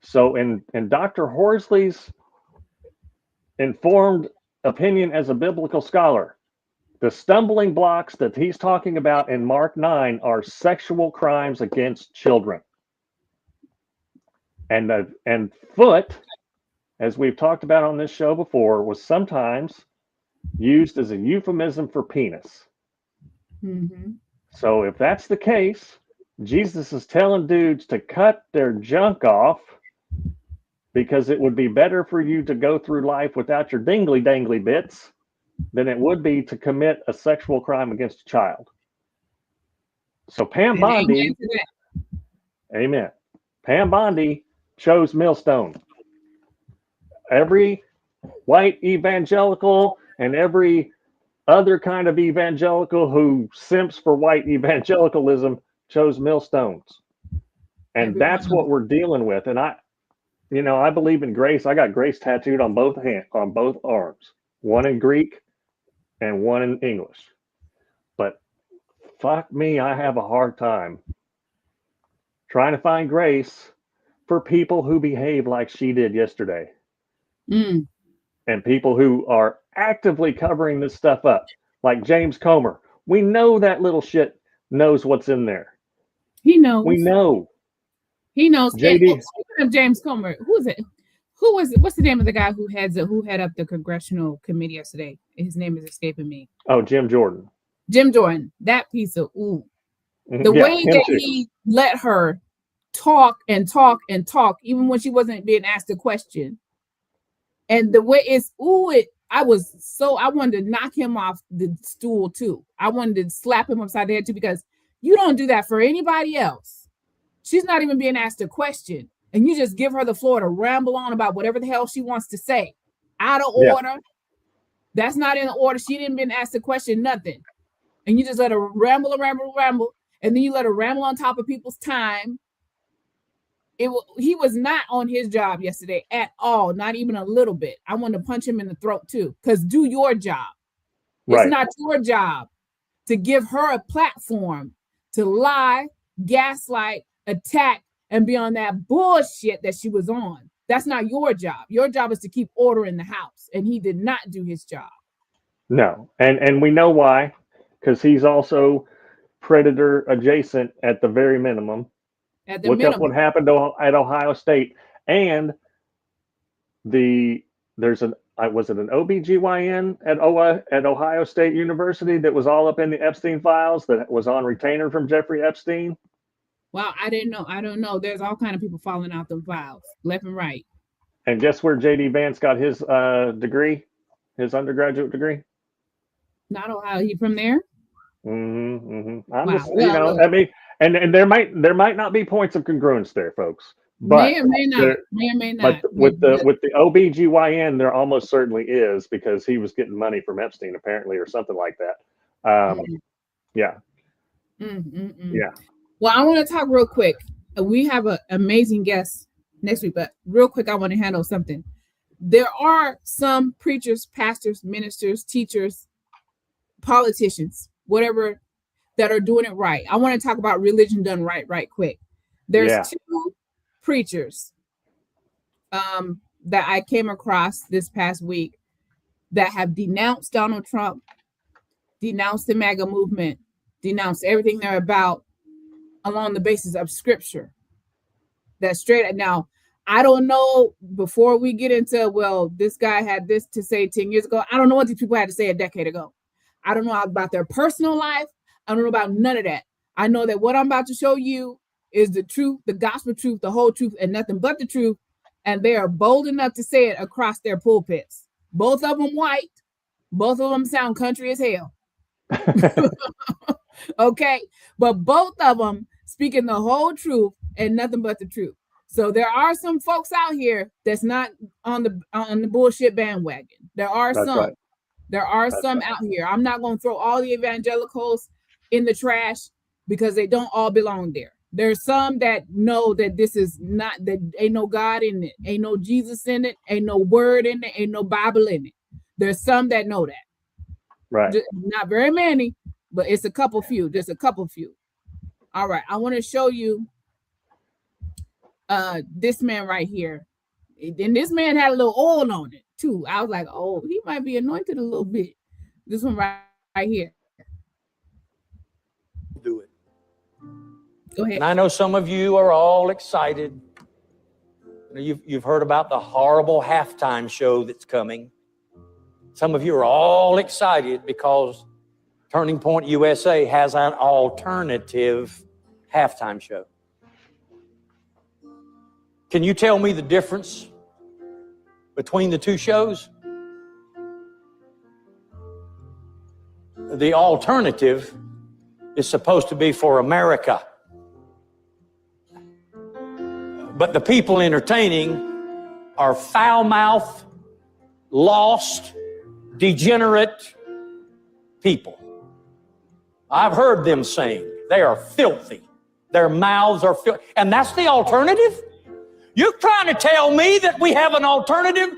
S2: So in Dr. Horsley's informed opinion as a biblical scholar, the stumbling blocks that he's talking about in Mark 9 are sexual crimes against children. And foot, as we've talked about on this show before, was sometimes used as a euphemism for penis.
S1: Mm-hmm.
S2: So if that's the case, Jesus is telling dudes to cut their junk off because it would be better for you to go through life without your dingly dangly bits than it would be to commit a sexual crime against a child. So Pam Bondi, amen. Pam Bondi chose millstone. Every white evangelical and every other kind of evangelical who simps for white evangelicalism chose millstones. And that's what we're dealing with. And I believe in grace. I got grace tattooed on both arms, one in Greek and one in English. But fuck me, I have a hard time trying to find grace for people who behave like she did yesterday.
S1: Mm.
S2: And people who are actively covering this stuff up, like James Comer. We know that little shit knows what's in there.
S1: He knows.
S2: We know.
S1: He knows.
S2: JD.
S1: Speaking of James Comer, who's it? Who was it? What's the name of the guy who head up the congressional committee yesterday? His name is escaping me.
S2: Oh, Jim Jordan.
S1: Jim Jordan. That piece of ooh.
S2: Mm-hmm.
S1: The way that he let her talk and talk and talk, even when she wasn't being asked a question. And the way it's I wanted to knock him off the stool too. I wanted to slap him upside the head too, because you don't do that for anybody else. She's not even being asked a question, and you just give her the floor to ramble on about whatever the hell she wants to say. Out of order. That's not in order. She didn't been asked a question, nothing. And you just let her ramble, and then you let her ramble on top of people's time. He was not on his job yesterday at all, not even a little bit. I wanted to punch him in the throat too, because do your job. It's not your job to give her a platform to lie, gaslight, attack, and be on that bullshit that she was on. That's not your job. Your job is to keep order in the house, and he did not do his job.
S2: No, and we know why, because he's also predator adjacent at the very minimum. Look up what happened at Ohio State. And was it an OBGYN at Ohio State University that was all up in the Epstein files that was on retainer from Jeffrey Epstein?
S1: Wow, I didn't know. I don't know. There's all kind of people falling out the files, left and right.
S2: And guess where JD Vance got his degree, his undergraduate degree?
S1: Not Ohio. He from there?
S2: Mm-hmm. I'm just, I mean, and there might not be points of congruence there, folks. But
S1: may or may not.
S2: But with the OBGYN, there almost certainly is, because he was getting money from Epstein apparently, or something like that. Yeah. Yeah.
S1: Well, I want to talk real quick. We have an amazing guest next week, but real quick, I want to handle something. There are some preachers, pastors, ministers, teachers, politicians, whatever, that are doing it right. I want to talk about religion done right quick. There's two preachers that I came across this past week that have denounced Donald Trump, denounced the MAGA movement, denounced everything they're about along the basis of scripture. That's straight. Now, I don't know, before we get into, well, this guy had this to say 10 years ago. I don't know what these people had to say a decade ago. I don't know about their personal life. I don't know about none of that. I know that what I'm about to show you is the truth, the gospel truth, the whole truth, and nothing but the truth. And they are bold enough to say it across their pulpits. Both of them white. Both of them sound country as hell. Okay. But both of them speaking the whole truth and nothing but the truth. So there are some folks out here that's not on the bullshit bandwagon. There are
S2: That's
S1: some.
S2: right.
S1: There are
S2: That's
S1: some
S2: right.
S1: out here. I'm not going to throw all the evangelicals in the trash because they don't all belong there. There's some that know that this is not, that ain't no God in it, ain't no Jesus in it, ain't no word in it, ain't no Bible in it. There's some that know that.
S2: Right.
S1: Not very many, but it's a couple few. There's a couple few. All right, I want to show you this man right here. And this man had a little oil on it too. I was like, oh, he might be anointed a little bit. This one right here.
S11: Do it.
S1: Go ahead.
S11: And I know some of you are all excited. You've heard about the horrible halftime show that's coming. Some of you are all excited because Turning Point USA has an alternative halftime show. Can you tell me the difference between the two shows? The alternative is supposed to be for America. But the people entertaining are foul-mouthed, lost, degenerate people. I've heard them sing. They are filthy. Their mouths are filthy. And that's the alternative? You're trying to tell me that we have an alternative?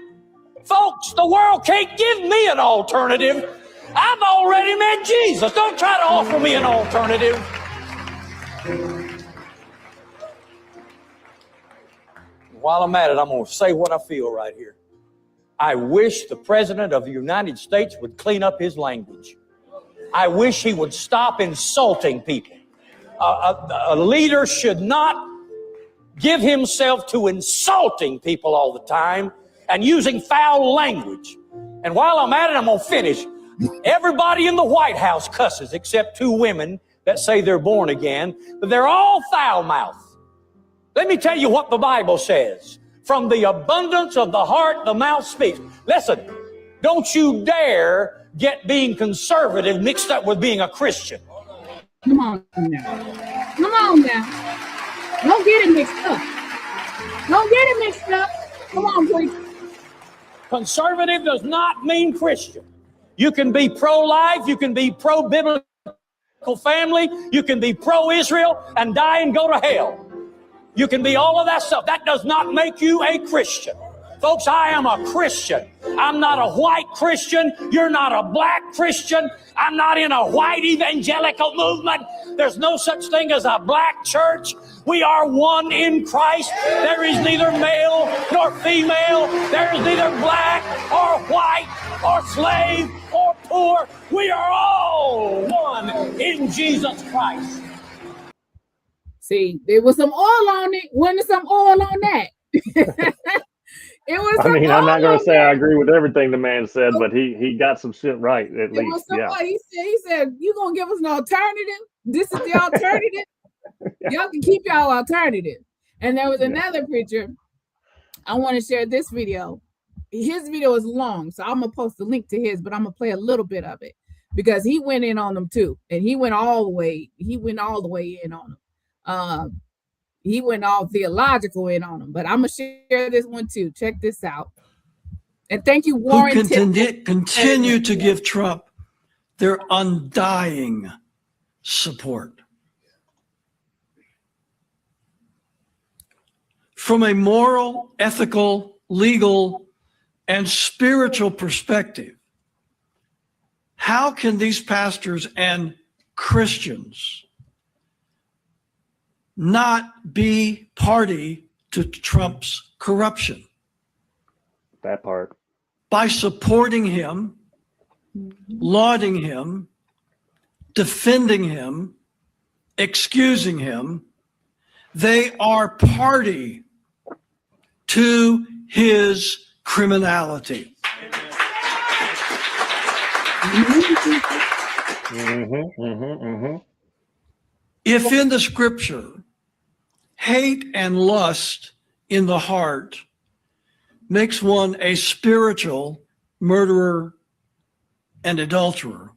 S11: Folks, the world can't give me an alternative. I've already met Jesus. Don't try to offer me an alternative. While I'm at it, I'm going to say what I feel right here. I wish the President of the United States would clean up his language. I wish he would stop insulting people. A leader should not give himself to insulting people all the time and using foul language. And while I'm at it, I'm going to finish. Everybody in the White House cusses except two women that say they're born again, but they're all foul-mouthed. Let me tell you what the Bible says. From the abundance of the heart, the mouth speaks. Listen, don't you dare get being conservative mixed up with being a Christian.
S1: Come on now. Come on now. Don't get it mixed up. Don't get it mixed up. Come on, please.
S11: Conservative does not mean Christian. You can be pro-life, you can be pro-biblical family, you can be pro-Israel and die and go to hell. You can be all of that stuff. That does not make you a Christian. Folks, I am a Christian. I'm not a white Christian. You're not a black Christian. I'm not in a white evangelical movement. There's no such thing as a black church. We are one in Christ. There is neither male nor female. There is neither black or white or slave or poor. We are all one in Jesus Christ.
S1: See, there was some oil on it. Wasn't there some oil on that? It was.
S2: I mean, I'm not going to say I agree with everything the man said, but he got some shit right at least. Yeah.
S1: He said, "You gonna give us an alternative? This is the alternative. Y'all can keep y'all alternative." And there was another preacher. I want to share this video. His video is long, so I'm gonna post a link to his, but I'm gonna play a little bit of it because he went in on them too, and he went all the way. He went all the way in on them. He went all theological in on them, but I'm gonna share this one too. Check this out. And thank you, Warren.
S12: Who continue to give Trump their undying support. From a moral, ethical, legal, and spiritual perspective, how can these pastors and Christians not be party to Trump's corruption?
S2: That part.
S12: by supporting him, lauding him, defending him, excusing him. They are party to his criminality. If in the scripture, hate and lust in the heart makes one a spiritual murderer and adulterer,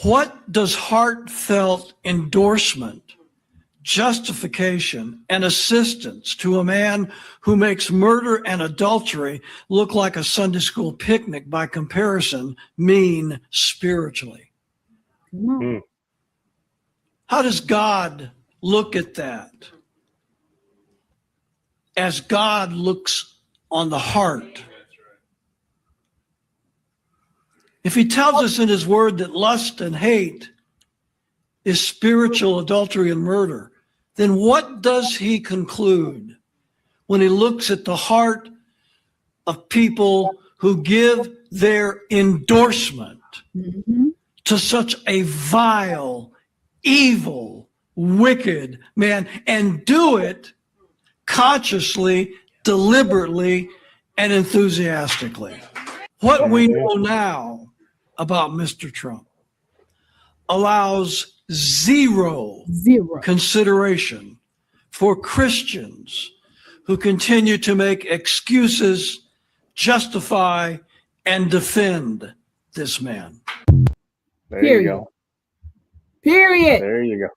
S12: what does heartfelt endorsement, justification, and assistance to a man who makes murder and adultery look like a Sunday school picnic by comparison mean spiritually? How does God look at that? As God looks on the heart. If he tells us in his word that lust and hate is spiritual adultery and murder, then what does he conclude when he looks at the heart of people who give their endorsement to such a vile, evil, wicked man, and do it consciously, deliberately, and enthusiastically? What we know now about Mr. Trump allows zero consideration for Christians who continue to make excuses, justify, and defend this man.
S2: There you go.
S1: Period.
S2: There you go.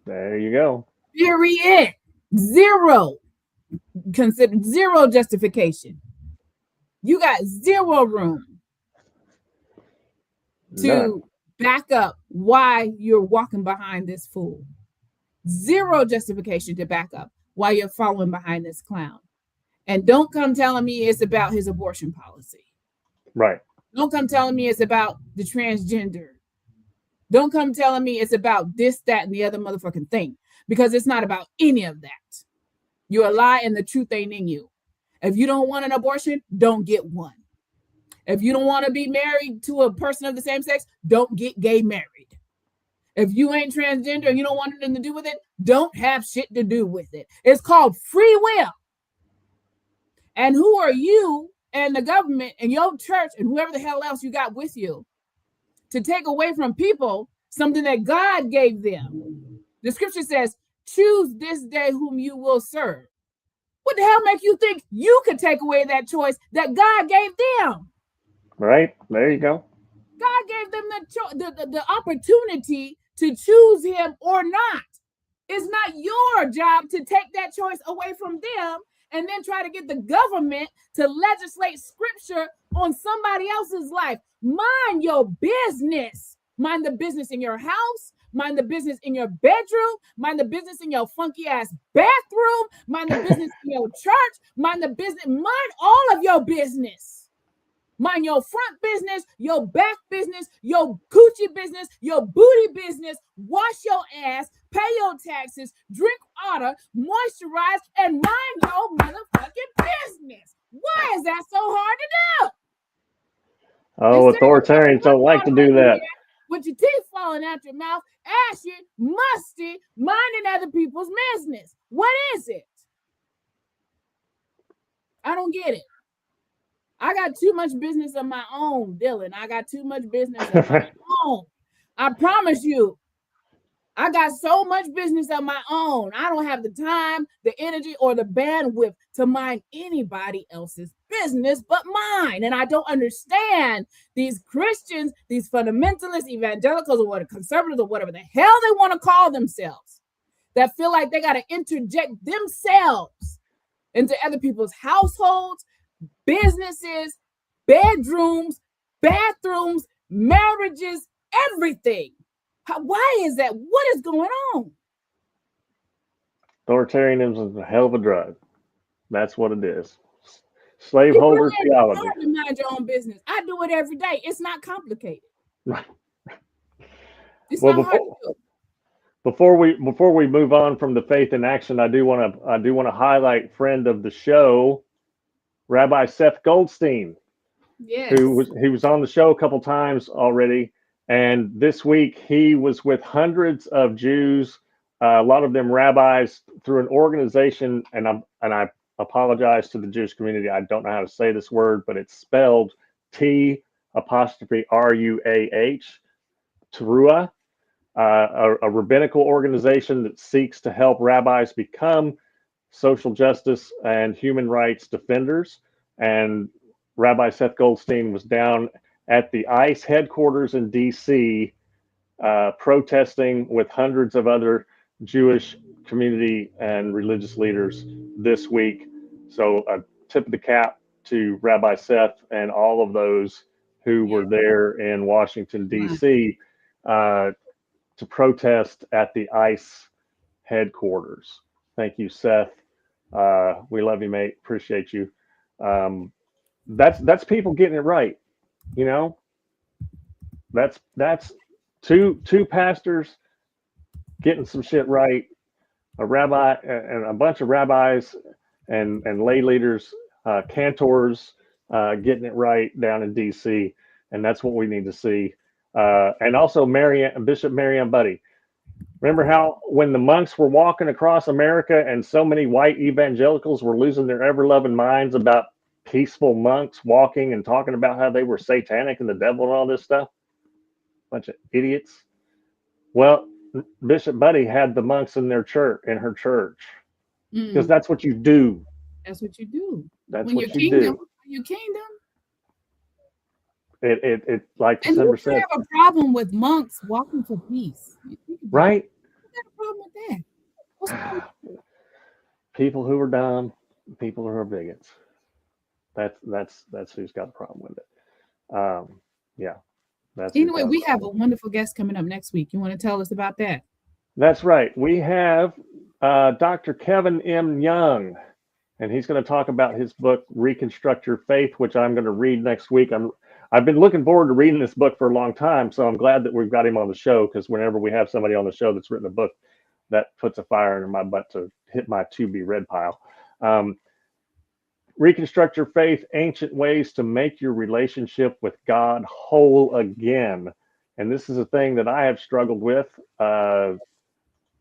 S2: There you go.
S1: Period. Zero. Consider zero justification. You got zero room to back up why you're walking behind this fool. Zero justification to back up why you're following behind this clown. And don't come telling me it's about his abortion policy.
S2: Right.
S1: Don't come telling me it's about the transgender. Don't come telling me it's about this, that, and the other motherfucking thing, because it's not about any of that. You're a lie and the truth ain't in you. If you don't want an abortion, don't get one. If you don't want to be married to a person of the same sex, don't get gay married. If you ain't transgender and you don't want anything to do with it, don't have shit to do with it. It's called free will. And who are you and the government and your church and whoever the hell else you got with you to take away from people something that God gave them? The scripture says, choose this day whom you will serve. What the hell make you think you could take away that choice that God gave them?
S2: Right. There you go.
S1: God gave them the opportunity to choose him or not. It's not your job to take that choice away from them and then try to get the government to legislate scripture on somebody else's life. Mind your business. Mind the business in your house. Mind the business in your bedroom. Mind the business in your funky ass bathroom. Mind the business in your church. Mind the business. Mind all of your business. Mind your front business, your back business, your coochie business, your booty business. Wash your ass, pay your taxes, drink water, moisturize, and mind your motherfucking business. Why is that so hard to do?
S2: Oh, authoritarians don't like to do that.
S1: With your teeth falling out your mouth, ashy, musty, minding other people's business. What is it? I don't get it. I got too much business of my own, Dylan. I got too much business of my own. I promise you. I got so much business of my own. I don't have the time, the energy, or the bandwidth to mind anybody else's business but mine. And I don't understand these Christians, these fundamentalists, evangelicals, or what, conservatives, or whatever the hell they want to call themselves, that feel like they got to interject themselves into other people's households, businesses, bedrooms, bathrooms, marriages, everything. Why is that? What is going on?
S2: Authoritarianism is a hell of a drug. That's what it is. Slaveholder theology.
S1: It's hard to mind your own business. I do it every day. It's not complicated.
S2: Right.
S1: It's not hard to do.
S2: Before we move on from the faith in action, I do want to highlight friend of the show, Rabbi Seth Goldstein.
S1: Yes.
S2: he was on the show a couple times already, and this week he was with hundreds of Jews, a lot of them rabbis, through an organization, and I apologize to the Jewish community. I don't know how to say this word, but it's spelled T apostrophe RUAH, Teruah, a rabbinical organization that seeks to help rabbis become social justice and human rights defenders. And Rabbi Seth Goldstein was down at the ICE headquarters in DC, protesting with hundreds of other Jewish community and religious leaders this week. So a tip of the cap to Rabbi Seth and all of those who were there in Washington, DC, to protest at the ICE headquarters. Thank you, Seth. We love you, mate. Appreciate you. That's people getting it right. You know, that's two pastors getting some shit right. A rabbi and a bunch of rabbis and lay leaders, cantors, getting it right down in DC, and that's what we need to see. And also Bishop Marianne Buddy. Remember how when the monks were walking across America and so many white evangelicals were losing their ever-loving minds about peaceful monks walking and talking about how they were satanic and the devil and all this stuff? Bunch of idiots. Well, Bishop Buddy had the monks in her church, because that's what you do.
S1: That's what you do.
S2: That's
S1: when
S2: what you do.
S1: Your kingdom.
S2: It like
S1: And
S2: December
S1: who
S2: said.
S1: have a problem with monks walking for peace?
S2: Right.
S1: Who got a problem with that? What's wrong with
S2: People who are dumb, people who are bigots. That's who's got a problem with it. Yeah. That's
S1: Anyway, we have a wonderful guest coming up next week. You want to tell us about that?
S2: That's right. We have Dr. Kevin M. Young, and he's going to talk about his book, Reconstruct Your Faith, which I'm going to read next week. I've been looking forward to reading this book for a long time, so I'm glad that we've got him on the show, because whenever we have somebody on the show that's written a book, that puts a fire under my butt to hit my to-be-read pile. Reconstruct Your Faith, Ancient Ways to Make Your Relationship with God Whole Again. And this is a thing that I have struggled with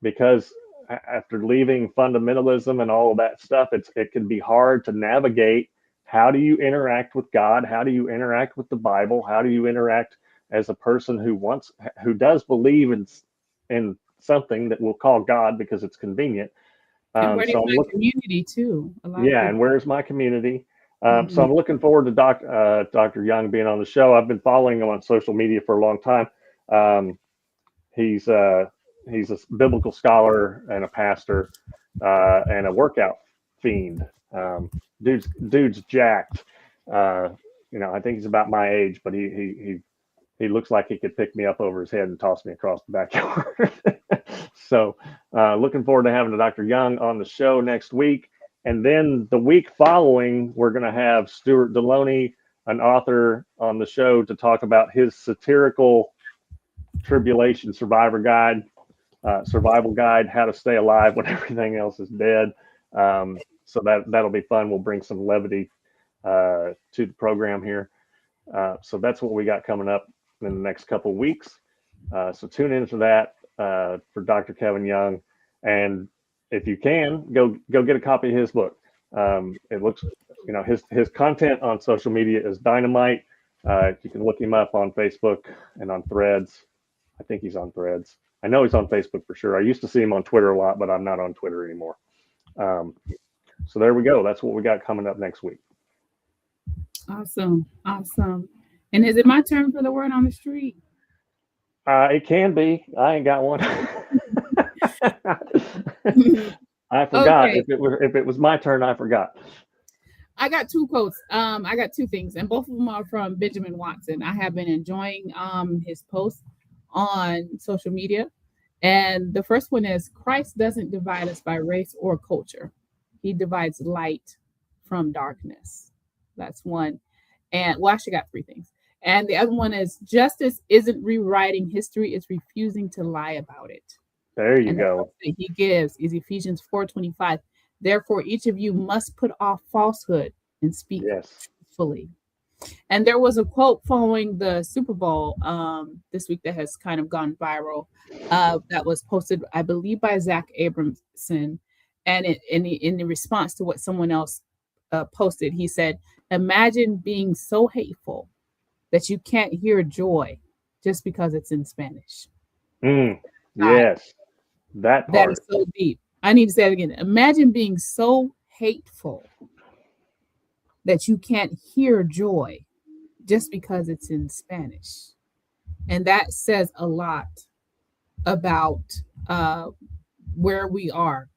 S2: because after leaving fundamentalism and all of that stuff, it can be hard to navigate. How do you interact with God? How do you interact with the Bible? How do you interact as a person who does believe in something that we'll call God because it's convenient?
S1: And where's my community too?
S2: And where's my community? So I'm looking forward to Dr. Young being on the show. I've been following him on social media for a long time. He's a biblical scholar and a pastor and a workout fiend. Dude's jacked. I think he's about my age, but he looks like he could pick me up over his head and toss me across the backyard. So looking forward to having Dr. Young on the show next week. And then the week following, we're going to have Stuart Deloney, an author, on the show to talk about his satirical tribulation survival guide, how to stay alive when everything else is dead. So that'll be fun. We'll bring some levity to the program here. So that's what we got coming up in the next couple of weeks. So tune into that for Dr. Kevin Young. And if you can, go get a copy of his book. It looks, his content on social media is dynamite. You can look him up on Facebook and on Threads. I think he's on Threads. I know he's on Facebook for sure. I used to see him on Twitter a lot, but I'm not on Twitter anymore. So there we go. That's what we got coming up next week.
S1: Awesome. And is it my turn for the word on the street?
S2: It can be. I ain't got one. I forgot.
S1: Okay.
S2: If it was my turn, I forgot.
S1: I got two quotes. I got two things, and both of them are from Benjamin Watson. I have been enjoying his posts on social media. And the first one is, Christ doesn't divide us by race or culture. He divides light from darkness. That's one. And I actually got three things. And the other one is, justice isn't rewriting history, it's refusing to lie about it.
S2: There you go.
S1: He gives is Ephesians 4:25. Therefore, each of you must put off falsehood and speak truthfully. And there was a quote following the Super Bowl this week that has kind of gone viral, that was posted, I believe, by Zach Abramson. And in the response to what someone else posted, he said, "Imagine being so hateful that you can't hear joy just because it's in Spanish."
S2: Yes, that part.
S1: That is so deep. I need to say it again. Imagine being so hateful that you can't hear joy just because it's in Spanish. And that says a lot about where we are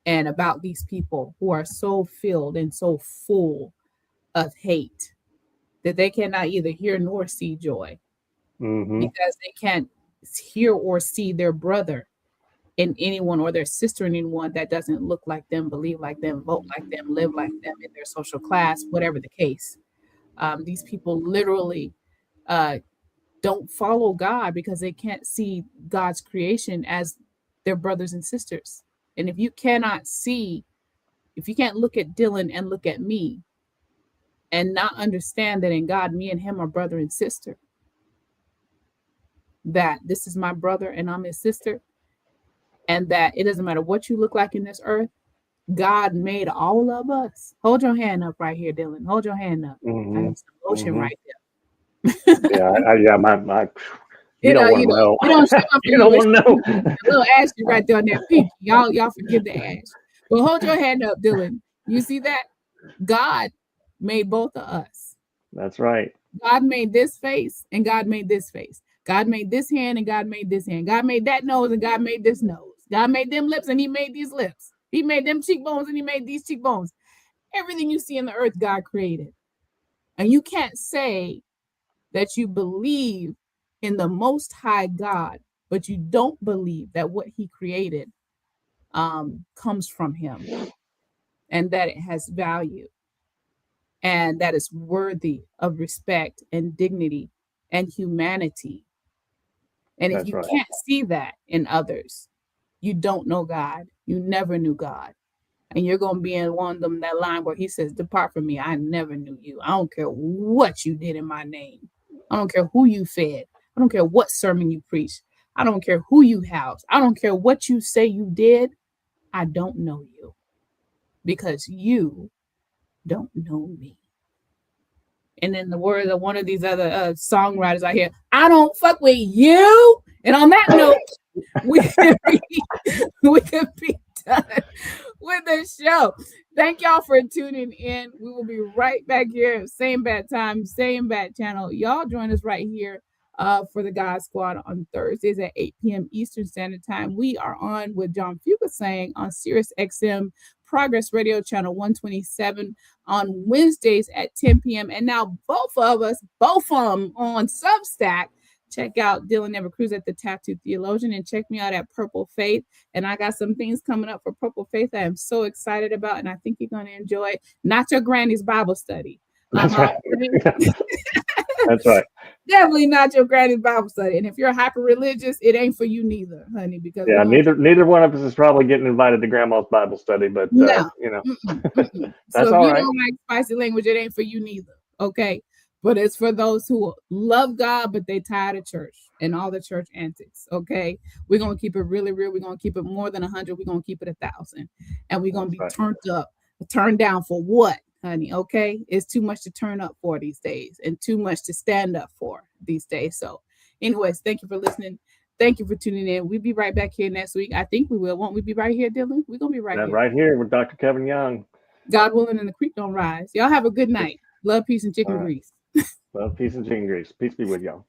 S1: and about these people who are so filled and so full of hate that they cannot either hear nor see joy, because they can't hear or see their brother in anyone or their sister in anyone that doesn't look like them, believe like them, vote like them, live like them in their social class, whatever the case. These people literally don't follow God because they can't see God's creation as their brothers and sisters. And if you can't look at Dylan and look at me and not understand that in God, me and him are brother and sister, that this is my brother and I'm his sister, and that it doesn't matter what you look like in this earth, God made all of us. Hold your hand up right here, Dylan. Hold your hand up. I need some lotion right there.
S2: Yeah, my. You don't want to know.
S1: You don't want to know. A little ashy right there on that pink. Y'all forgive the ash. But hold your hand up, Dylan. You see that? God made both of us.
S2: That's right.
S1: God made this face and God made this face. God made this hand and God made this hand. God made that nose and God made this nose. God made them lips and he made these lips. He made them cheekbones and he made these cheekbones. Everything you see in the earth, God created. And you can't say that you believe in the Most High God, but you don't believe that what he created comes from him, and that it has value, and that it's worthy of respect and dignity and humanity. And if you can't see that in others, you don't know God. You never knew God. And you're going to be in one of them, that line where he says, "Depart from me, I never knew you. I don't care what you did in my name. I don't care who you fed. I don't care what sermon you preached. I don't care who you housed. I don't care what you say you did. I don't know you because you don't know me." And in the words of one of these other songwriters I hear, "I don't fuck with you." And on that note, we could be done with the show. Thank y'all for tuning in. We will be right back here, same bad time, same bad channel. Y'all join us right here for the God Squad on Thursdays at 8 p.m. Eastern Standard Time. We are on with John Fugelsang on Sirius XM Progress Radio Channel 127 on Wednesdays at 10 p.m. And now both of them on Substack. Check out Dylan Never Cruz at the Tattoo Theologian, and check me out at Purple Faith. And I got some things coming up for Purple Faith that I'm so excited about, and I think you're going to enjoy. Not Your Granny's Bible Study.
S2: That's right. That's right.
S1: Definitely not your granny's Bible study. And if you're hyper religious, it ain't for you neither, honey. Because
S2: neither one of us is probably getting invited to Grandma's Bible study, but
S1: no.
S2: That's
S1: so
S2: all
S1: if you
S2: right.
S1: don't like spicy language, it ain't for you neither. Okay. But it's for those who love God, but they tired of church and all the church antics. Okay. We're going to keep it really real. We're going to keep it more than 100. We're going to keep it 1,000. And we're going to be turned up, turned down for what, honey? Okay. It's too much to turn up for these days and too much to stand up for these days. So anyways, thank you for listening. Thank you for tuning in. We'll be right back here next week. I think we will. Won't we be right here, Dylan? We're going to be right here.
S2: Right here with Dr. Kevin Young.
S1: God willing, and the creek don't rise. Y'all have a good night. Love, peace, and chicken grease.
S2: Love, peace, and chicken grease. Peace be with y'all.